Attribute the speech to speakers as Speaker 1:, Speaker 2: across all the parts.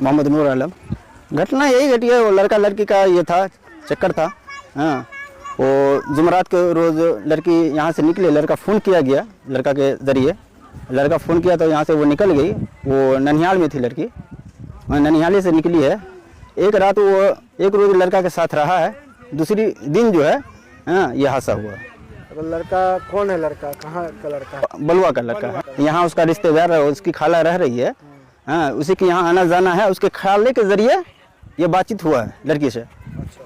Speaker 1: मोहम्मद नूर आलम। घटना यही घटी है, वो लड़का लड़की का ये था, चक्कर था। हाँ, वो जुमरात के रोज़ लड़की यहाँ से निकले, लड़का फ़ोन किया गया, लड़का के ज़रिए लड़का फ़ोन किया तो यहाँ से वो निकल गई। वो ननिहाल में थी लड़की, ननिहाली से निकली है। एक रात वो एक रोज़ लड़का के साथ रहा है, दूसरी दिन जो है हाँ ये हादसा हुआ।
Speaker 2: तो लड़का कौन है? लड़का कहाँ का लड़का है?
Speaker 1: बलुआ का लड़का है, यहाँ उसका रिश्तेदार है, उसकी खाला रह रही है। हाँ, उसी के यहाँ आना जाना है, उसके खाले के ज़रिए ये बातचीत हुआ है लड़की से।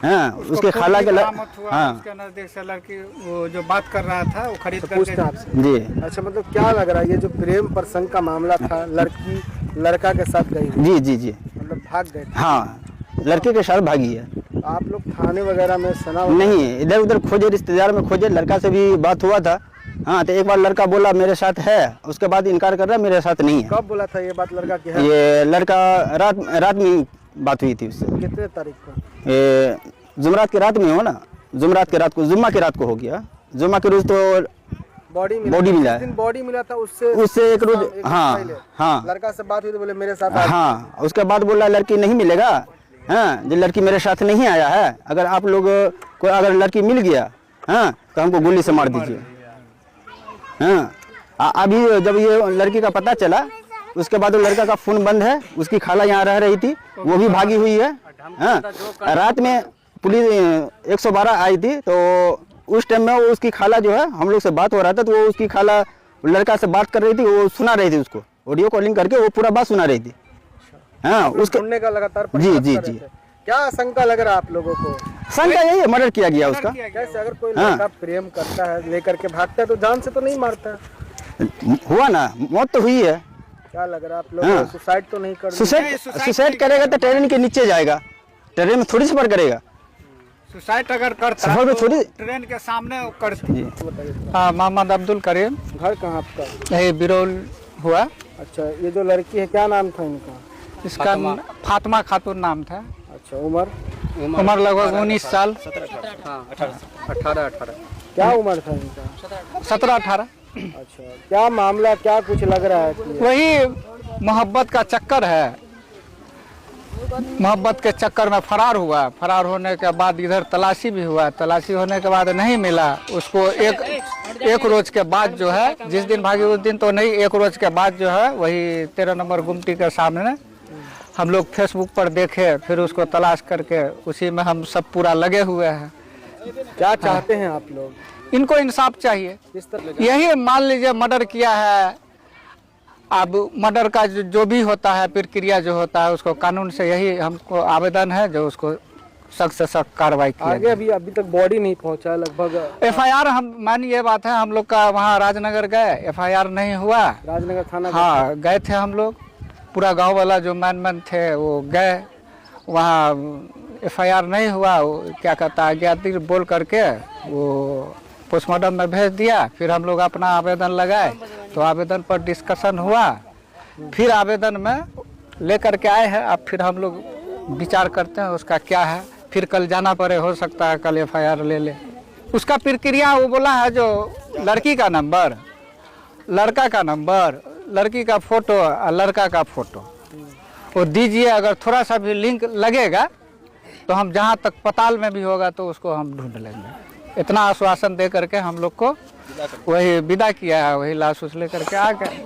Speaker 1: हाँ, उसके खाला के
Speaker 3: हाँ, उसके नजदीक से लड़की वो जो बात कर रहा था वो खरीद
Speaker 2: पूछते हैं आपसे
Speaker 1: जी।
Speaker 2: अच्छा, मतलब क्या लग रहा है ये जो प्रेम प्रसंग का मामला था, लड़की लड़का के साथ गई,
Speaker 1: जी जी जी,
Speaker 2: मतलब भाग गए थे?
Speaker 1: हाँ, लड़के के साथ भागी है।
Speaker 2: आप लोग थाने वगैरह में सुना?
Speaker 1: नहीं, इधर उधर खोजे, रिश्तेदार में खोजे, लड़का से भी बात हुआ था। हाँ, तो एक बार लड़का बोला मेरे साथ है, उसके बाद इनकार कर रहा मेरे साथ नहीं है।
Speaker 2: कब बोला था ये बात लड़का की है?
Speaker 1: ये लड़का रात में बात हुई थी उससे।
Speaker 2: कितने तारीख को?
Speaker 1: ये जुमरात की रात में हो ना, जुमरात की रात को, जुम्मा की रात को हो गया। जुम्मा के रोज तो
Speaker 2: बॉडी
Speaker 1: मिला है।
Speaker 2: दिन बॉडी मिला था उससे
Speaker 1: एक रोज। हाँ हाँ,
Speaker 2: लड़का से बात हुई तो बोले मेरे साथ।
Speaker 1: हाँ, उसके बाद बोला लड़की नहीं मिलेगा। हाँ, जो लड़की मेरे साथ नहीं आया है, अगर आप लोग को अगर लड़की मिल गया हाँ तो हमको गोली से मार दीजिए। हाँ, अभी जब ये लड़की का पता चला उसके बाद वो लड़का का फ़ोन बंद है, उसकी खाला यहाँ रह रही थी, वो भी भागी हुई है। हाँ, रात में पुलिस 112 आई थी, तो उस टाइम में वो उसकी खाला जो है, हम लोग से बात हो रहा था तो वो उसकी खाला लड़का से बात कर रही थी, वो सुना रही थी उसको, ऑडियो कॉलिंग करके वो पूरा बात सुना रही थी। हाँ, उसके
Speaker 2: ढूंढने का लगातार
Speaker 1: जी जी जी।
Speaker 2: क्या आशंका लग रहा है आप लोगों को?
Speaker 1: शंका यही है, मर्डर किया गया उसका।
Speaker 2: कैसे? अगर कोई लड़का प्रेम करता है लेकर के भागता है तो जान से तो नहीं मारता?
Speaker 1: हुआ ना, मौत तो हुई है।
Speaker 2: क्या लग रहा है आप लोग सुसाइड तो नहीं कर?
Speaker 1: सुसाइड करेगा तो ट्रेन के नीचे जाएगा, ट्रेन में थोड़ी सफर करेगा।
Speaker 3: सुसाइड अगर करता है तो ट्रेन के सामने करती। हाँ, मोहम्मद अब्दुल करीम।
Speaker 2: घर कहाँ आपका?
Speaker 3: यही बिरौल हुआ।
Speaker 2: अच्छा, ये जो लड़की है क्या नाम था इनका?
Speaker 3: इसका फातिमा खातून नाम था।
Speaker 2: अच्छा,
Speaker 3: उम्र लगभग 19 साल।
Speaker 2: 18। क्या उम्र था इनका?
Speaker 3: 17-18।
Speaker 2: अच्छा, क्या मामला, क्या कुछ लग रहा है कि
Speaker 3: वही मोहब्बत का चक्कर है, मोहब्बत के चक्कर में फरार हुआ। फरार होने के बाद इधर तलाशी भी हुआ, तलाशी होने के बाद नहीं मिला उसको। एक रोज के बाद जो है, जिस दिन भागी उस दिन तो नहीं, एक रोज के बाद जो है वही 13 नंबर गुमटी के सामने हम लोग फेसबुक पर देखे, फिर उसको तलाश करके उसी में हम सब पूरा लगे हुए हैं।
Speaker 2: क्या चाहते हैं आप लोग?
Speaker 3: इनको इंसाफ चाहिए।
Speaker 2: किस तरह?
Speaker 3: यही मान लीजिए मर्डर किया है, अब मर्डर का जो भी होता है प्रक्रिया जो होता है उसको कानून से यही हमको आवेदन है जो उसको सख्त से सख्त कार्रवाई की।
Speaker 2: आगे अभी तक बॉडी नहीं पहुंचा लगभग।
Speaker 3: FIR हम मान ये बात है, हम लोग का वहाँ राजनगर गए, FIR नहीं हुआ।
Speaker 2: राजनगर थाना?
Speaker 3: हाँ, गए थे हम लोग, पूरा गांव वाला जो मैन थे वो गए वहाँ, FIR नहीं हुआ। क्या कहता है ज्ञाति बोल करके वो पोस्टमार्टम में भेज दिया। फिर हम लोग अपना आवेदन लगाए तो आवेदन पर डिस्कशन हुआ, फिर आवेदन में लेकर के आए हैं। अब फिर हम लोग विचार करते हैं उसका क्या है, फिर कल जाना पड़े, हो सकता है कल FIR ले उसका प्रक्रिया। वो बोला है जो लड़की का नंबर, लड़का का नंबर, लड़की का फोटो और लड़का का फोटो वो दीजिए, अगर थोड़ा सा भी लिंक लगेगा तो हम जहाँ तक पताल में भी होगा तो उसको हम ढूंढ लेंगे। इतना आश्वासन दे करके हम लोग को वही विदा किया है, वही लाश उस लेकर के आ गए।